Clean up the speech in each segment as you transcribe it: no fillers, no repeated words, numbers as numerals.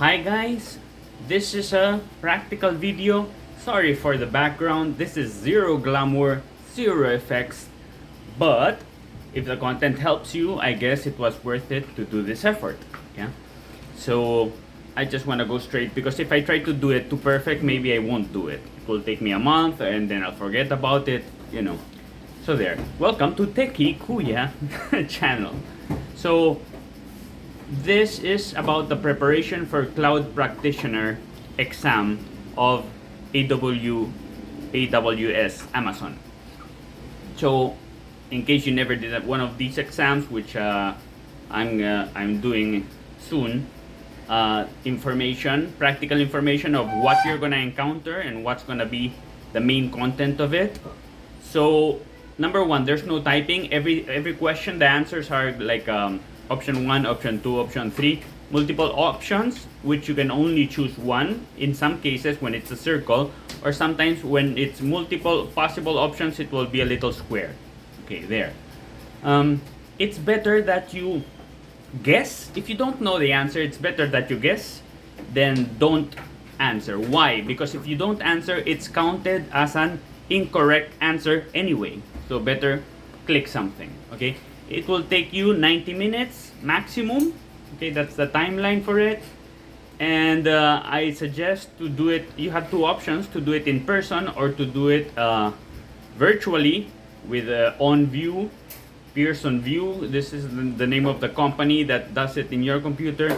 Hi guys, this is a practical video. Sorry for the background. This is zero glamour, zero effects. But if the content helps you, I guess it was worth it to do this effort. Yeah. So I just want to go straight because if I try to do it too perfect, maybe I won't do it. It will take me a month and then I'll forget about it, you know. So there. Welcome to Techie Kuya channel. So this is about the preparation for Cloud Practitioner exam of AWS Amazon. So in case you never did one of these exams, which I'm doing soon, practical information of what you're gonna encounter and what's gonna be the main content of it. So number one, there's no typing. Every question, the answers are like option 1, option 2, option 3, multiple options, which you can only choose one in some cases when it's a circle, or sometimes when it's multiple possible options, it will be a little square. Okay, there. It's better that you guess. If you don't know the answer, it's better that you guess than don't answer. Why? Because if you don't answer, it's counted as an incorrect answer anyway. So better click something, okay? It will take you 90 minutes maximum. Okay, that's the timeline for it. And I suggest to do it, you have two options, to do it in person or to do it virtually with on view, Pearson View. This is the name of the company that does it in your computer.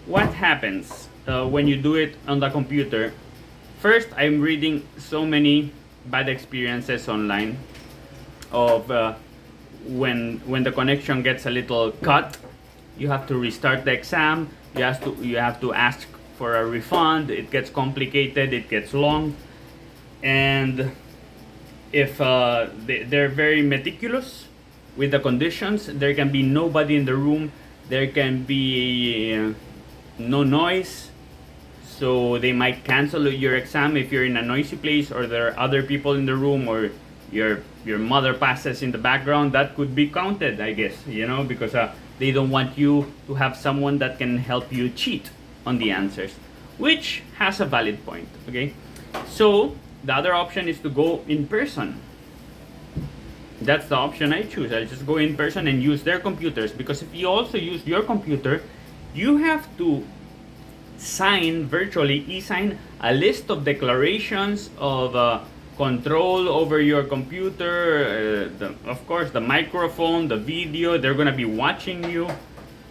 What happens when you do it on the computer? First, I'm reading so many bad experiences online of when the connection gets a little cut, you have to restart the exam. You have to ask for a refund. It gets complicated. It gets long, and if they're very meticulous with the conditions, there can be nobody in the room. There can be no noise, so they might cancel your exam if you're in a noisy place or there are other people in the room, or your mother passes in the background. That could be counted, I guess, you know, because they don't want you to have someone that can help you cheat on the answers, which has a valid point. Okay, so the other option is to go in person. That's the option I choose. I just go in person and use their computers, because if you also use your computer, you have to sign virtually, e-sign a list of declarations of control over your computer, of course the microphone, the video. They're gonna be watching you.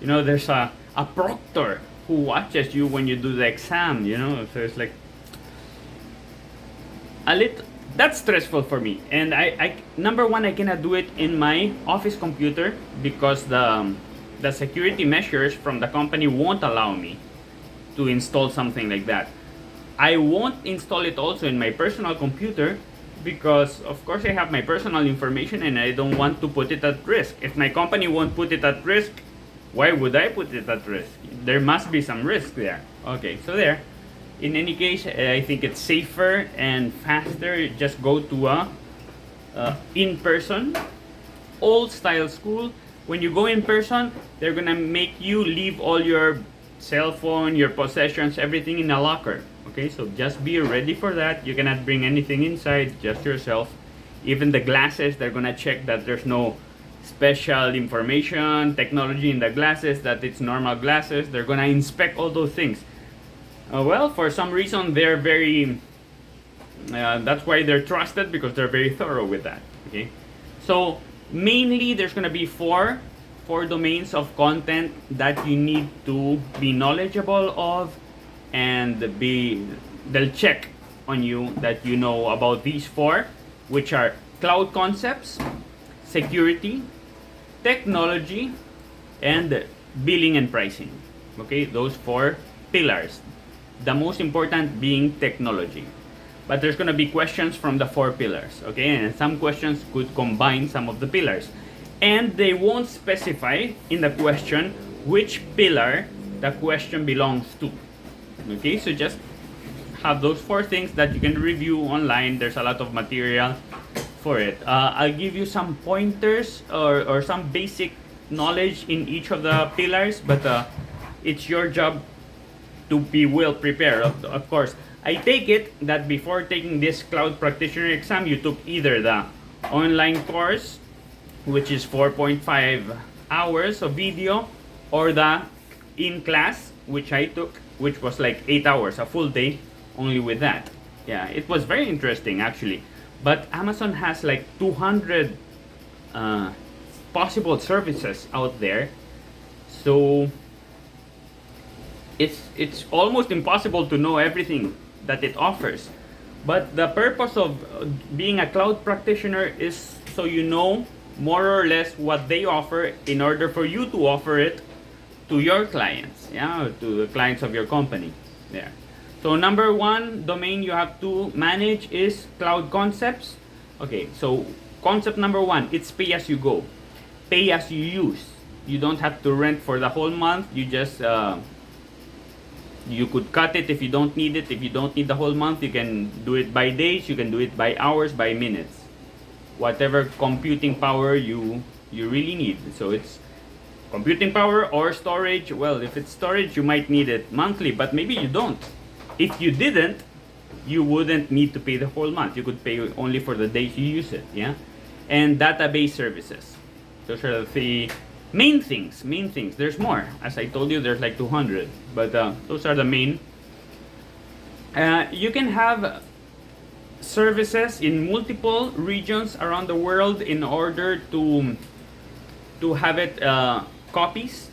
You know, there's a proctor who watches you when you do the exam, you know. So it's like a little, that's stressful for me. And I number one, I cannot do it in my office computer because the security measures from the company won't allow me to install something like that. I won't install it also in my personal computer because, of course, I have my personal information and I don't want to put it at risk. If my company won't put it at risk, why would I put it at risk? There must be some risk there. Okay, so there. In any case, I think it's safer and faster. Just go to a in-person, old-style school. When you go in person, they're gonna make you leave all your cell phone, your possessions, everything in a locker. Okay, so just be ready for that. You cannot bring anything inside, just yourself. Even the glasses, they're gonna check that there's no special information, technology in the glasses, that it's normal glasses. They're gonna inspect all those things. Well, for some reason, they're very, that's why they're trusted, because they're very thorough with that. Okay, so mainly there's gonna be four domains of content that you need to be knowledgeable of, and they'll check on you that you know about these four, which are cloud concepts, security, technology, and billing and pricing. Okay, those four pillars. The most important being technology. But there's going to be questions from the four pillars. Okay, and some questions could combine some of the pillars. And they won't specify in the question which pillar the question belongs to. Okay, so just have those four things that you can review online. There's a lot of material for it. I'll give you some pointers or some basic knowledge in each of the pillars, but it's your job to be well prepared. Of course, I take it that before taking this Cloud Practitioner exam, you took either the online course, which is 4.5 hours of video, or the in-class, which I took, which was like 8 hours, a full day only with that. Yeah, it was very interesting actually. But Amazon has like 200 possible services out there, so it's almost impossible to know everything that it offers. But the purpose of being a cloud practitioner is so you know more or less what they offer in order for you to offer it to your clients, yeah, to the clients of your company. There. So number one domain you have to manage is cloud concepts. Okay, so concept number one, it's pay as you go, pay as you use. You don't have to rent for the whole month. You just you could cut it if you don't need it. If you don't need the whole month, you can do it by days, you can do it by hours, by minutes, whatever computing power you really need. So it's computing power or storage. Well, if it's storage, you might need it monthly, but maybe you don't. If you didn't, you wouldn't need to pay the whole month. You could pay only for the days you use it. Yeah. And database services, those are the three main things. There's more. As I told you, there's like 200, but those are the main. You can have services in multiple regions around the world in order to have it copies,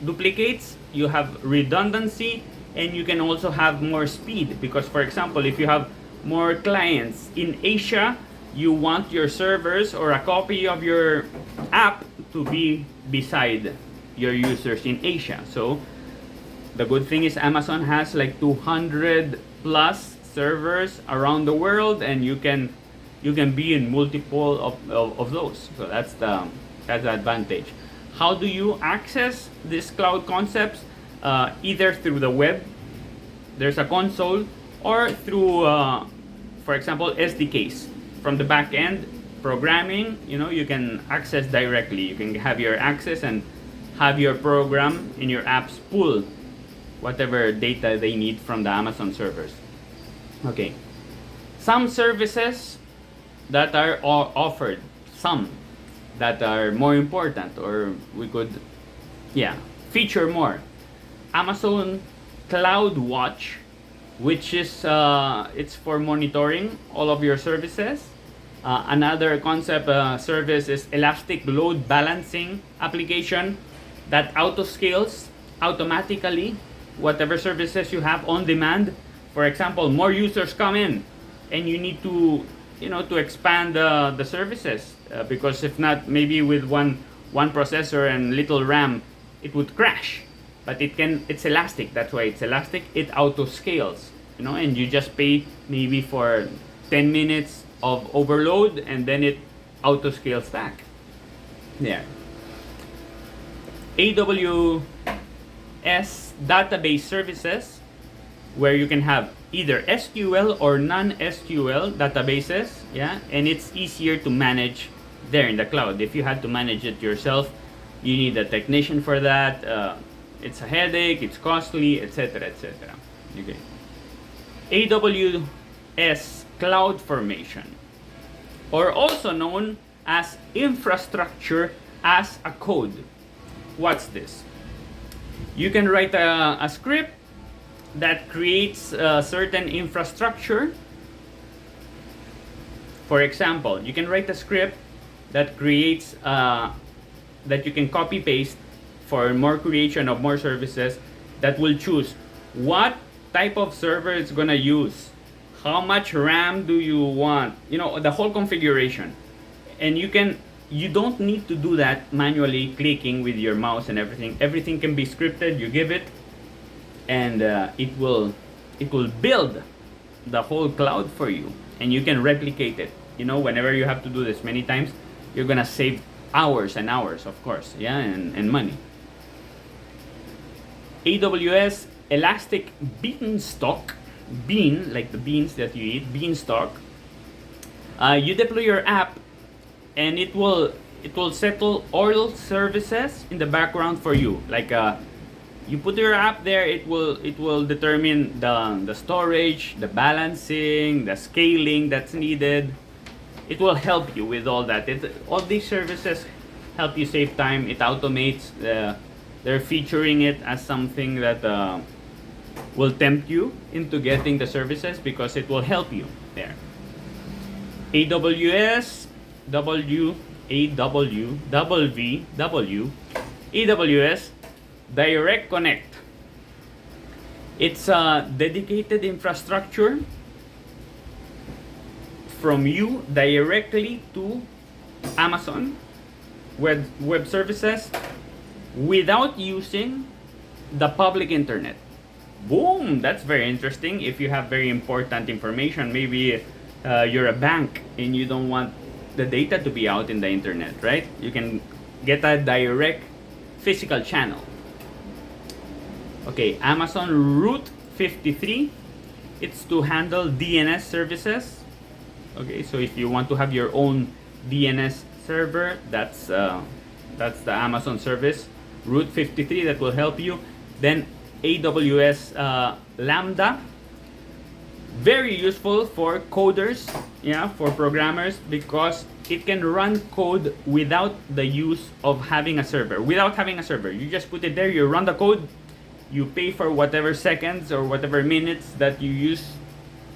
duplicates. You have redundancy, and you can also have more speed, because for example, if you have more clients in Asia, you want your servers or a copy of your app to be beside your users in Asia. So the good thing is Amazon has like 200 plus servers around the world, and you can be in multiple of those. So that's the advantage. How do you access these cloud concepts? Either through the web, there's a console, or through for example SDKs from the backend programming. You can access directly. You can have your access and have your program in your apps pull whatever data they need from the Amazon servers. Okay, some services that are offered, some that are more important, or we could feature more. Amazon Cloud Watch, which is it's for monitoring all of your services. Another concept service is Elastic Load Balancing application that auto-scales automatically whatever services you have on demand. For example, more users come in, and you need to expand the services, because if not, maybe with one processor and little RAM, it would crash. But it's elastic. That's why it's elastic. It auto scales, and you just pay maybe for 10 minutes of overload, and then it auto scales back. There. AWS Database Services, where you can have either SQL or non-SQL databases, yeah, and it's easier to manage there in the cloud. If you had to manage it yourself, you need a technician for that. It's a headache, it's costly, etc., etc. Okay. AWS Cloud Formation, or also known as infrastructure as a code. What's this? You can write a script that creates a certain infrastructure. For example, you can write a script that creates that you can copy paste for more creation of more services, that will choose what type of server it's gonna use, how much RAM do you want, the whole configuration. And you don't need to do that manually clicking with your mouse and everything. Everything can be scripted. You give it, and it will build the whole cloud for you, and you can replicate it. Whenever you have to do this many times, you're gonna save hours and hours, of course, and money. AWS Elastic Beanstalk, bean like the beans that you eat, beanstalk. You deploy your app, and it will settle all services in the background for you, like You put your app there, it will determine the storage, the balancing, the scaling that's needed. It will help you with all that. All these services help you save time. It automates. They're featuring it as something that will tempt you into getting the services because it will help you there. AWS AWS Direct Connect. It's a dedicated infrastructure from you directly to Amazon web services without using the public internet. Boom! That's very interesting. If you have very important information, maybe you're a bank and you don't want the data to be out in the internet, right? You can get a direct physical channel. Okay, Amazon Route 53. It's to handle DNS services. Okay, so if you want to have your own DNS server, that's the Amazon service, Route 53, that will help you. Then AWS Lambda, very useful for coders, for programmers, because it can run code without the use of having a server. Without having a server, you just put it there, you run the code, you pay for whatever seconds or whatever minutes that you use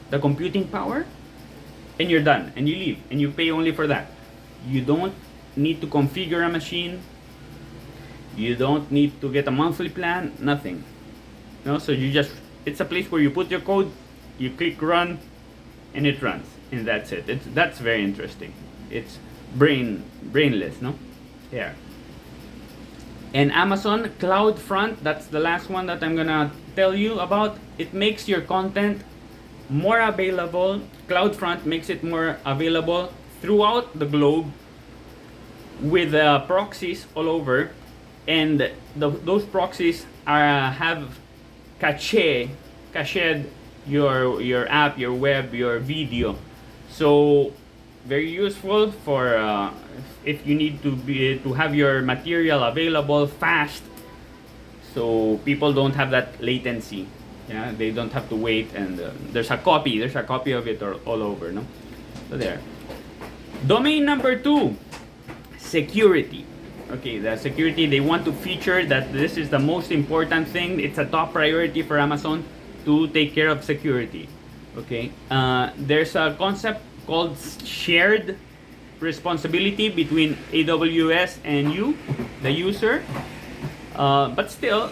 the computing power, and you're done, and you leave, and you pay only for that. You don't need to configure a machine. You don't need to get a monthly plan, nothing. So it's a place where you put your code, you click run, and it runs, and that's it. That's very interesting. It's brainless, no? There. And Amazon CloudFront, that's the last one that I'm gonna tell you about. It makes your content more available. CloudFront makes it more available throughout the globe with proxies all over, and those proxies have cached your app, your web, your video. So very useful for if you need to have your material available fast, so people don't have that latency. They don't have to wait, and there's a copy of it all over, no? So there. Domain number 2, security. Okay, the security, they want to feature that this is the most important thing. It's a top priority for Amazon to take care of security. Okay, there's a concept called shared responsibility between AWS and you, the user. But still,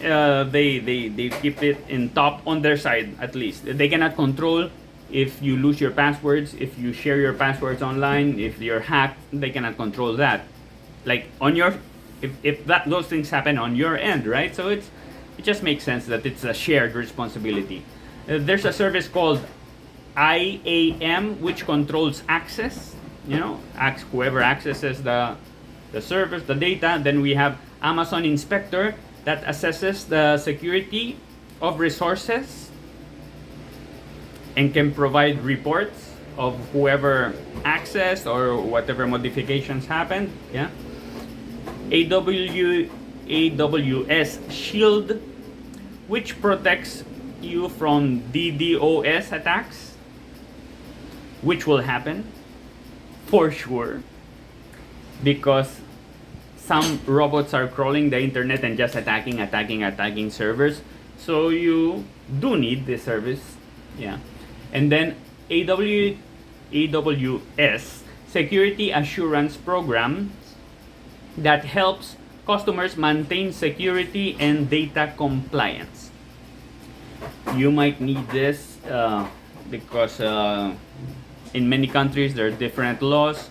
they keep it in top on their side, at least. They cannot control if you lose your passwords, if you share your passwords online, if you're hacked. They cannot control that. Like on your, if those things happen on your end, right? So it just makes sense that it's a shared responsibility. There's a service called IAM, which controls access. Whoever accesses the servers, the data. Then we have Amazon Inspector that assesses the security of resources and can provide reports of whoever accessed or whatever modifications happened. AWS Shield, which protects you from DDoS attacks, which will happen for sure, because some robots are crawling the internet and just attacking servers. So you do need this service. And then AWS Security Assurance Program that helps customers maintain security and data compliance. You might need this because in many countries there are different laws,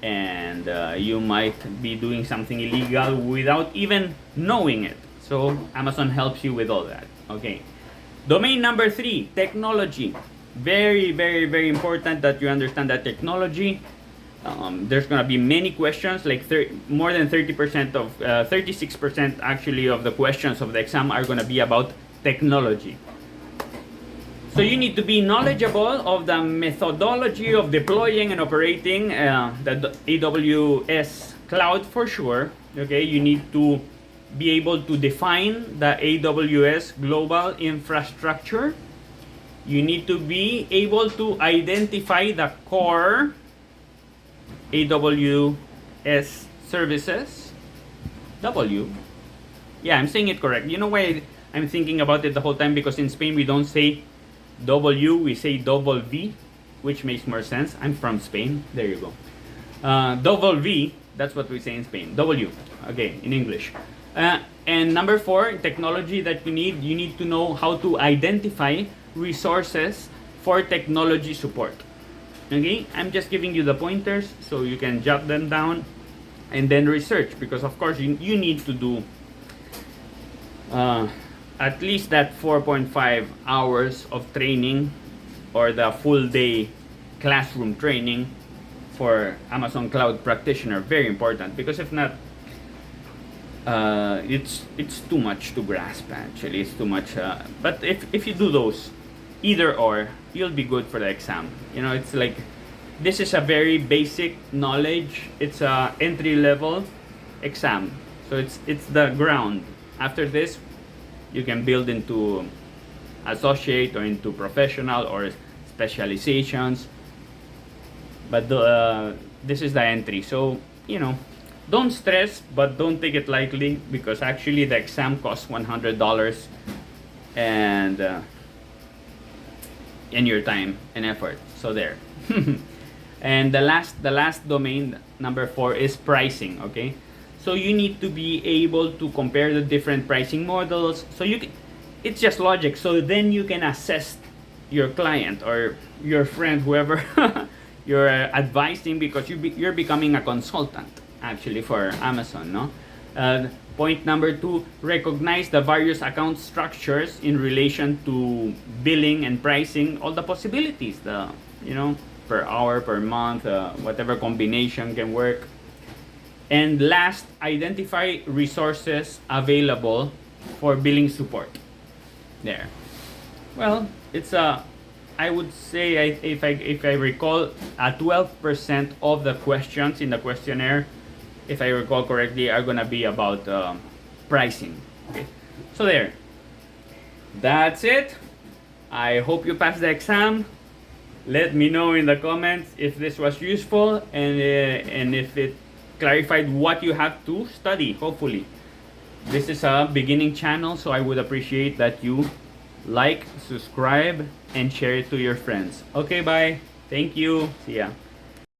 and you might be doing something illegal without even knowing it. So Amazon helps you with all that. Okay. Domain number 3, technology. Very, very, very important that you understand that technology. There's gonna be many questions, like more than 30% of 36% actually of the questions of the exam are gonna be about technology. So you need to be knowledgeable of the methodology of deploying and operating the AWS cloud for sure. Okay, you need to be able to define the AWS global infrastructure. You need to be able to identify the core AWS services. W. Yeah, I'm saying it correct. You know why I'm thinking about it the whole time? Because in Spain we don't say W, we say double V, which makes more sense. I'm from Spain. There you go. Double V, that's what we say in Spain. W, okay, in English. And number 4, technology that you need to know how to identify resources for technology support. Okay, I'm just giving you the pointers so you can jot them down and then research, because of course you need to do at least that 4.5 hours of training or the full day classroom training for Amazon Cloud Practitioner. Very important, because if not, it's too much to grasp. Actually, it's too much. But if you do those, either or, you'll be good for the exam. You know, it's like, this is a very basic knowledge. It's a entry level exam, so it's the ground. After this, you can build into associate or into professional or specializations. But this is the entry. So, you know, don't stress, but don't take it lightly, because actually the exam costs $100 and in your time and effort. So there. And the last domain, number 4, is pricing. Okay, so you need to be able to compare the different pricing models. So it's just logic. So then you can assess your client or your friend, whoever you're advising, because you're becoming a consultant actually for Amazon, no? Point number 2, recognize the various account structures in relation to billing and pricing, all the possibilities, per hour, per month, whatever combination can work. And last, identify resources available for billing support. There. Well, it's I would say, if I recall, 12% of the questions in the questionnaire, if I recall correctly, are gonna be about pricing. Okay, so there. That's it. I hope you passed the exam. Let me know in the comments if this was useful and if it clarified what you have to study. Hopefully, this is a beginning channel, so I would appreciate that you like, subscribe, and share it to your friends. Okay, bye. Thank you. See ya.